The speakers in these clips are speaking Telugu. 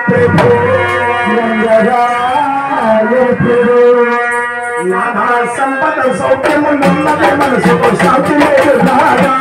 ప్రభు నానా సంపద సౌఖ్యము నమ్మక మనసుకు శాంతి లేదు రాగా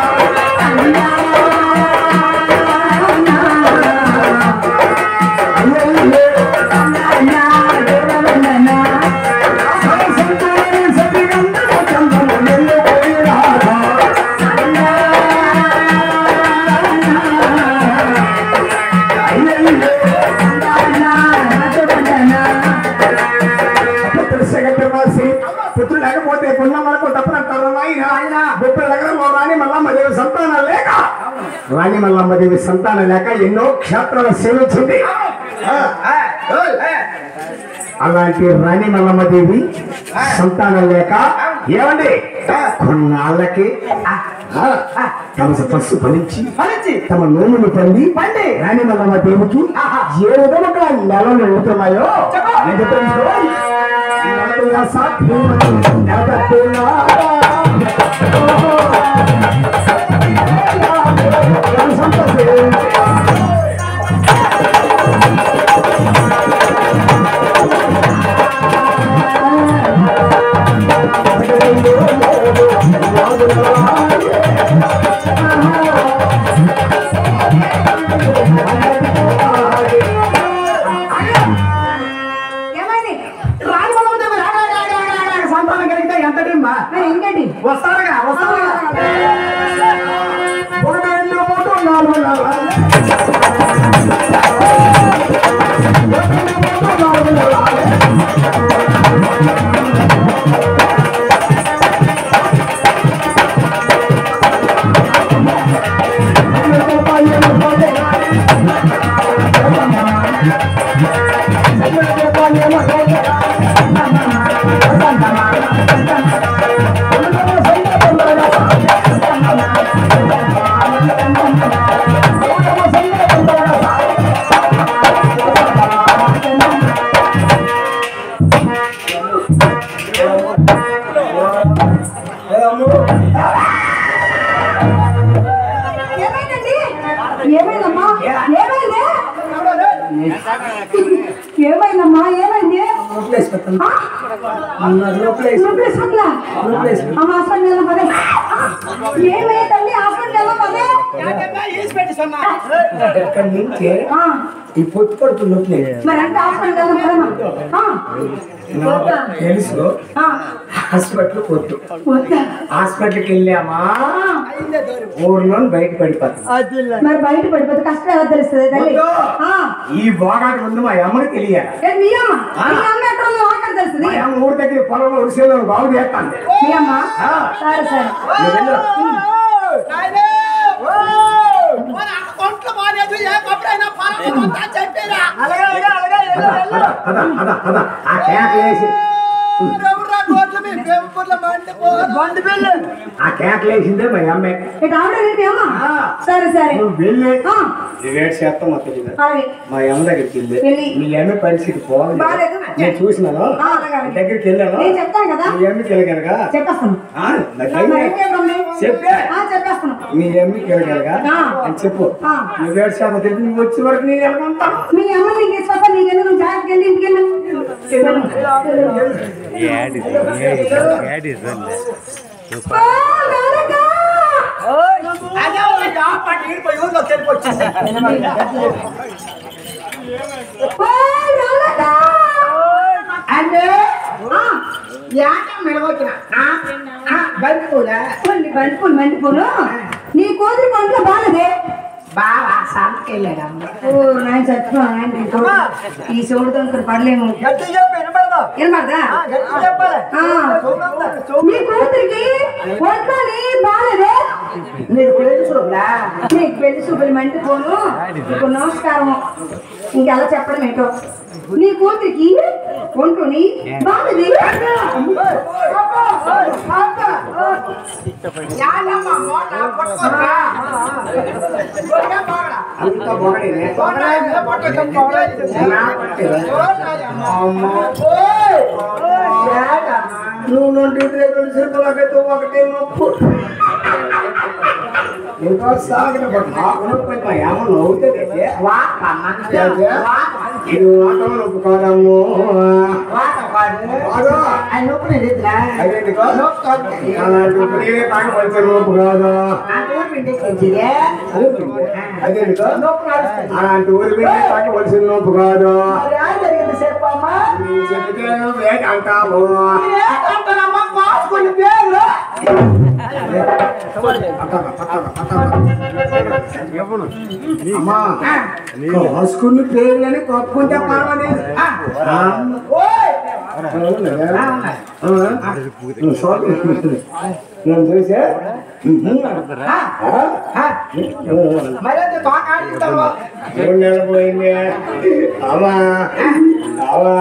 పుత్రుడు లేకపోతే పుణ్యం మనకు తప్పనంటారు ఆయన బొప్పల నగరంలో రాణి మల్లమ్మదేవి సంతానం లేక రాణి మల్లమ్మదేవి సంతానం లేక ఎన్నో క్షేత్రాలు సేవించింది. అలాంటి రాణి మల్లమ్మదేవి సంతానం లేక ఏమండి కొన్నాళ్ళకి తమ తపస్సు ఫలించి తమ నోములు పండి రాణి మల్లమ్మదేవికి ఏ విధముగా నెలలు వెళ్తున్నాయో వస్తారుగా ఏమైందమ్మా ఏమైంది ఏమైందండి ఈ పొత్తు పడుతుంది తెలుసు హాస్పిటల్ పొత్తు హాస్పిటల్కి వెళ్ళామా ఊర్లో బయట పడిపోతుంది మరి బయట పడిపోతే కష్టం ఎలా తెలుస్తుంది ఈ బాగాడు ముందు మా అమ్మకి తెలియాలి ఊరి దగ్గర పొలంలో ఉరిసేలో బాగు చేస్తాను సరే సరే ఆ కేకలేసిందే మా అమ్మాయి సరే సరే వెళ్ళి వేడి చేస్తాం మా అమ్మ దగ్గరికి వెళ్ళి మీ అమ్మ పరిస్థితి బాగుంది నేను చూసినాను దగ్గరికి వెళ్ళాను మీ అమ్మకి వెళ్ళగలగా మీ అమ్మకి వెళ్ళగలగా అని చెప్పు నువ్వు వేడి చేత తెలిపి నువ్వు వచ్చే వరకు నేను వెళ్ళగలుగుతాను మీ అమ్మ నీకు జాగ్రత్త బండిపూలు మండిపూలు నీ కూతురు పంటలో బాగాలేదే బాగా సాంతకెళ్ళాడమ్మా ఓ నేను చచ్చిపోయాను ఈ చోటుతో పడలేము వినపడదా మీ కూతురికి ఒంట్లోని బాగాలేదే నీకు పెళ్లి చూపులు మంటిపోను నీకు నమస్కారం ఇంకెలా చెప్పడం ఏంటో నీ కూతురికి ఒంట్లోని బాగాలేదు నువ్వు నోటి ఒకటే నొప్పు ఇంకా సాగిన ఏమన్నా నవ్వుతుంది ఇది వాటం నొప్పు కాదమ్మో అలాంటి ఊరి మీద తాకవలసిన నొప్పు కాదు చెప్తే వేట అంటాము అమ్మా కాసుకున్న పేర్లని కప్పుకుంటే పర్వాలేదు నేను చూసా 3 నెలలు పోయింది అమ్మా అవా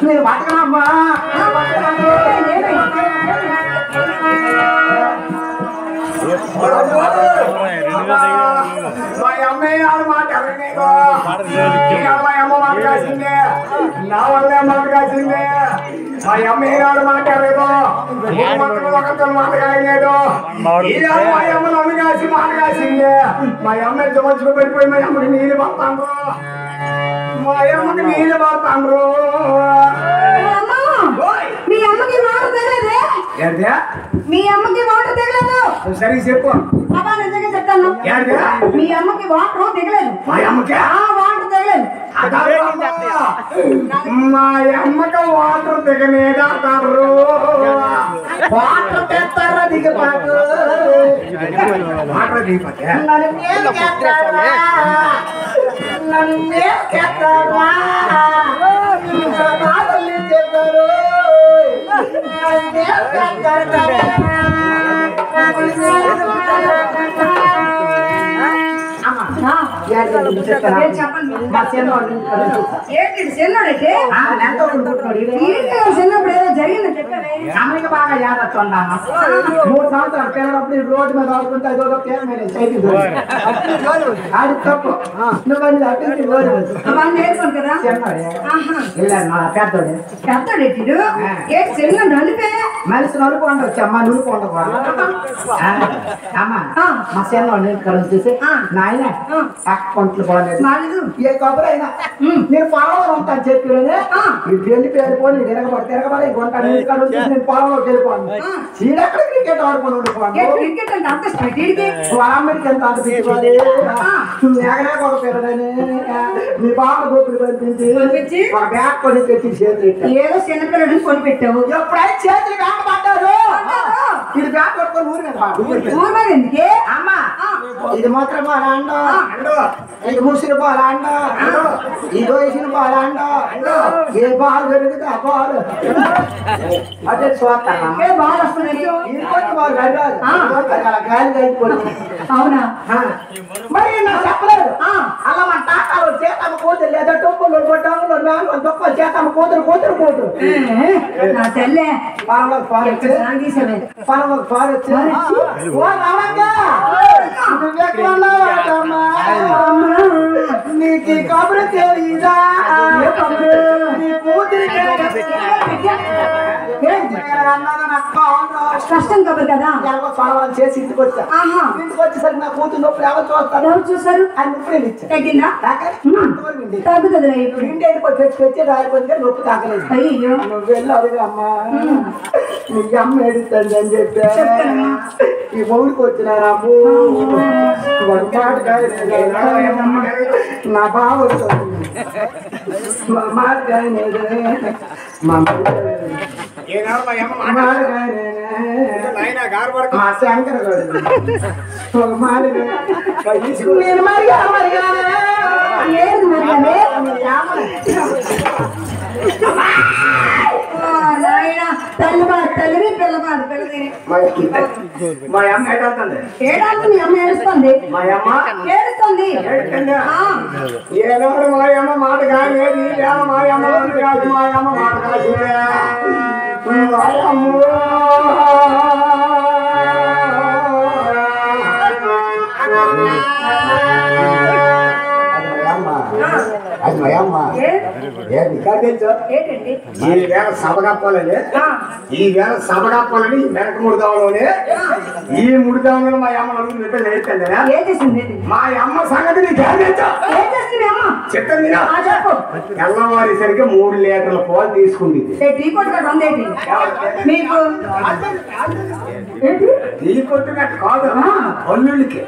నేను బతకనమ్మా మా అమ్మాయి మాట మా అమ్మ మాట కాసిందే నా వల్లే మాట కాసిందే మా అమ్మాయి మాట లేదు ఒకరితో మాట కాయలేదు మా అమ్మ నన్ను కాసి మాట కాసిందే మా అమ్మాయి జమచుకు పడిపోయి మా అమ్మకి నీళ్ళు పడతాను మా అమ్మకి నీళ్ళు పడతాను మీ అమ్మకి మాట తెగలేదే మీ అమ్మకి వాటర్ తెగలేదు సరే చెప్పు అబ్బా నిజంగా చెప్తాను మీ అమ్మకి వాటర్ తెగలేదు మా అమ్మకి వాటర్ తెగలేదు మా అమ్మకి వాటర్ దిగనేదారు వాటర్ తెస్తారా దిగపాటు వాటర్ దిగిపోతే చిన్నప్పుడు ఏదో జరిగిందని చెప్పారు అమెరికా బాగా జాగ్రత్త 3 సంవత్సరాలు పిల్లలప్పుడు రోడ్డు మీద ఆడుకుంటే అదొక పేరు మీద అది తప్పు నువ్వు అన్ని అటు వాళ్ళు నేర్చుకోను కదా పెద్దోడు పెద్దోడు ఏంటి చిన్న నలిపే మనిషి నలుపు ఉండవచ్చు అమ్మ నులుపు ఉండకూడదు అమ్మ మా చిన్నవాళ్ళు ఇక్కడ చూసి నాయన పంటలు బాగాలేదు ఏ కొబ్బరి అయినా నేను పొలంలో ఉంటాను చెప్పినే వెళ్ళిపోయి తిరగబడి కొంటాను నేను పొలంలో వెళ్ళిపోను చీడెక్కడ క్రికెట్ ఆడుకొని ఉండిపోను క్రికెట్ అంటే అంత అమెరికా ఎంత అంత తీసుకోవాలి ఎగనే ఒక పిల్లలని మీ బాబు గోపులు పంపించి ఒక బ్యాగ్ కొని పెట్టి చేతులు ఏదో చిన్నపిల్లడిని కొని పెట్టావు ఎప్పుడైతే చేతులు బ్యాగ్ పడ్డారు ఇది బ్యాగ్ పట్టుకొని ఊరు మీద ఎందుకే అమ్మా ఇది మాత్రం పోలాండో ఇది ముసిరి పోలాండో ఇది వేసిన పోలాండో ఏ బాల్ దొరికితే ఆ బాల్ అదే చూస్తాను బాగా వస్తున్నాయి గాలి కలిగిపోయింది అవునా మరి నాకు చెప్పలేదు అలా మన టాకాలు చేతమ్మ కూతురు లేదా టొప్పులు గొడ్డములు తొక్క చేతమ్మ కూతురు నా తెల్లే పొలంలోకి పాలు వచ్చి నీకు కబురు తెలియదా నీ కూతురికి కష్టం కబురు కదా పొలం చేసి ఇంటికి వచ్చా ఇంటికి వచ్చేసరికి నా కూతురు నొప్పి ఎవరు చూస్తారు ఎవరు చూసారు అని నొప్పి ఇచ్చా తగ్గిందా తగ్గుతుంది ఇప్పుడు ఇంటికి వచ్చి రాయిపోతే నొప్పి తాకలేదు అయ్యో నువ్వు వెళ్ళి అడుగమ్మా నీ అమ్మ ఏడుస్తుంది అని చెప్పా ఈ ఊరికి వచ్చినారమ్ము నా బావ మా మాటకాయ మా శంకర ఒక మాట నేను మరిగా ఏది మరి తల్లి పిల్లబాదు పిల్లది మా అమ్మ ఏడుతుంది ఏడాది మీ అమ్మ ఏడుస్తుంది మా అమ్మ ఏడుస్తుంది ఏనాడు మా అమ్మ మాట కాదు మా అమ్మ కాదు మా అమ్మ మాట కాదు తెలుసు ఏంటండి ఈ వేళ సభ కప్పాలని వెనక ముడిదాంలోనే ఈ ముడిదాంలో మా అమ్మ నలుగురు నిప్పలు నేర్చుకుందా ఏం చేసింది మా అమ్మ సంగతి నీకు ఏం తెలుసా? ఏం చేసింది అమ్మ చెప్తాను వినా? చెప్పు తెల్లవారేసరికి 3 లీటర్ల పాలు తీసుకుంది టీ కొట్టుకోవడం ఉందేంటి మీకు ఏంటి టీ కొట్టునట్టు కాదు అల్లుళ్ళకి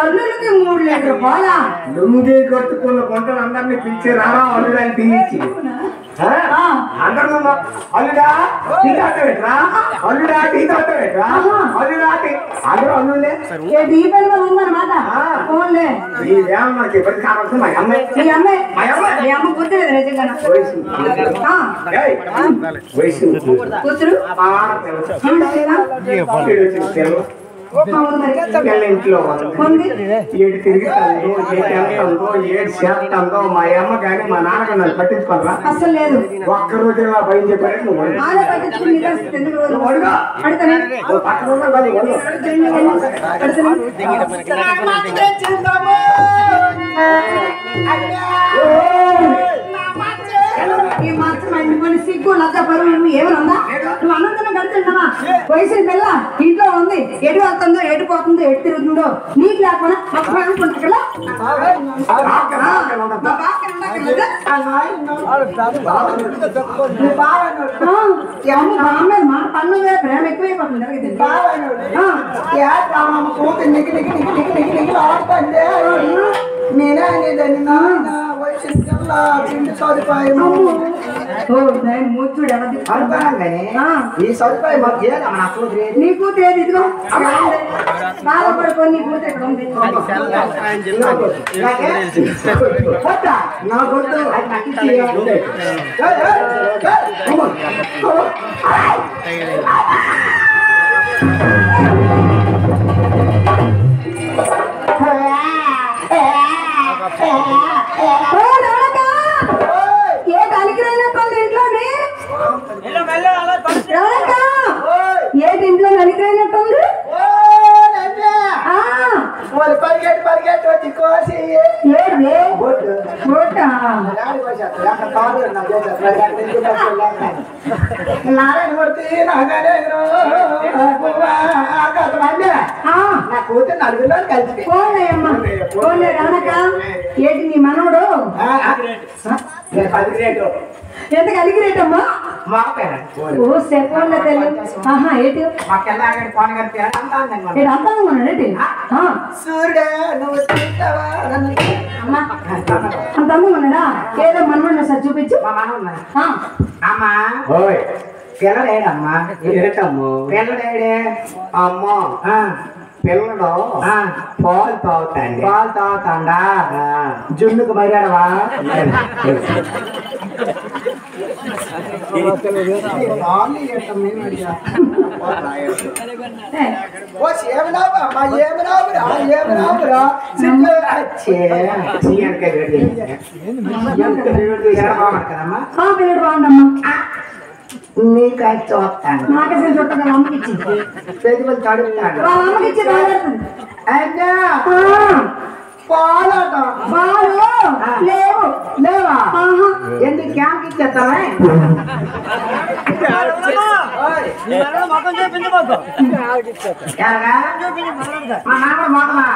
అల్లులకి 3 లీటర్ పాలా లుంగి కట్టుకున్న గుంటలు అందరినీ పిలిచి రారా అల్లుడు అని తీయించి అందరూ అల్లుడా టీ తాగుతావేట్రా అల్లుడా టీ తాగుతావేట్రా అల్లుడా టీ అందరూ అల్లుళ్ళే ఈ పని వల్ల ఉందన్నమాట ఫోన్లే ఈ వేళ నాకు ఎవరికి కావాల్సింది మా అమ్మాయి మీ అమ్మాయి మీ అమ్మ గుర్తులేదు నిజంగా వయసు కూతురు ఇంట్లో ఉంది ఏడు తిరుగుతుందో ఏటందో ఏడు చేస్తుందో మా అమ్మ కానీ మా నాన్నగా నన్ను పట్టించుకోరా అసలు లేదు ఒక్కరోజు ఇలా భయం చెప్పారు నువ్వు ఆడ పట్టించుకుని నీ పరిస్థితి ఎందుకు రోజు అడుగా అడుగుతానే పక్కన ఉన్నా కాదు ఈ మాత్రం మంచి సిగ్గు లగ్గ పరువు ఏమైనా ఉందా నువ్వు అనంతరం కడుతున్నావా వయసు పిల్ల ఇంట్లో ఉంది ఎటు వెళ్తుందో ఎటు పోతుందో ఎటు తిరుగుతుందో నీకు లేకుండా అనుకుంటా కదా మా పన్ను ప్రేమ ఎక్కువైపోతుంది నేనే అనేదాన్ని నాయన వయసు మూర్చుడు ఎవరి ఈ సదుపాయం మాకు ఏదమ్మా నా కూతురు నీ కూతురు ఏది ఇదిగో బాధపడుకో నీ కూతురు ఇక్కడ ఉంది నా గుర్తు నాకు ఏంటి అలికిరైనట్టుంది ఇంట్లోని ఏంటి ఇంట్లో అలికిరైనట్టుంది పరిగెట్టు వచ్చి కోసి నారాయణమూర్తి నా కూతురు 4 రోజులు కలిసి పోలేమ్మా పోలే రానక ఏంటి నీ మనవడు ఎంత కలిగిరేటమ్మా ఓ సెకండ్ల తల్లి ఆహా ఏంటి అంతా ఉన్నాడేంటి సూర్యుడే నువ్వు అమ్మా అంత ఉన్నాడా ఏదో మనవడు సార్ చూపించు అమ్మా పిల్లడేడమ్మా పిల్లడేడే అమ్మా పిల్లడు పాలు తాగుతాండా జున్నుకు మర్యాడవా పిల్లడు బాగుండమ్మా నీకు చూస్తాను నాకసలు చుట్టగా అమ్మకి ఇచ్చింది పెద్దలు తడుపుతాడు వాళ్ళ అమ్మకి ఇచ్చి అంటే పాలట బాలు లేవు లేవా ఎందుకు క్యాంప్ ఇచ్చేస్తావా మా నాన్న మొదలా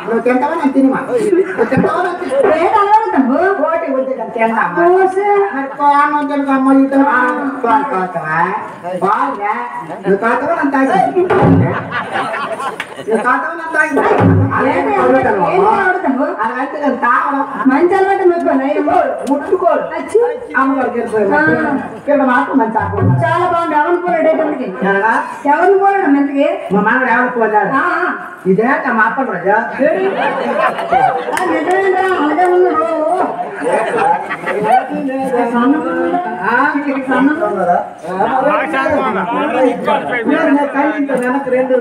నువ్వు తింటావా నేను తినమా నువ్వు తింటావా పోటీ ఉంది కదా తింటామా కోణం తినకమ్మ ఇటు కోతావా బాగా నువ్వు తాతవా నన్ను తాగి నువ్వు తాతవా నన్ను తాగి అలాంటి నేను తాగడం మంచి అలవాటు ముట్టుకోడు అమ్మగారికి ఇక్కడ మాత్రం మంచి ఆకులు చాలా బాగుంది ఎవరిని పోరాడు ఎలాగా ఎవరిని పోరాడు మెంతకి మా మామూలు ఎవరు పోతాడు ఇదే మా అప్ప రోజా నిజమేంద్రా అలాగే ఉన్నాడు వెనక్కి 2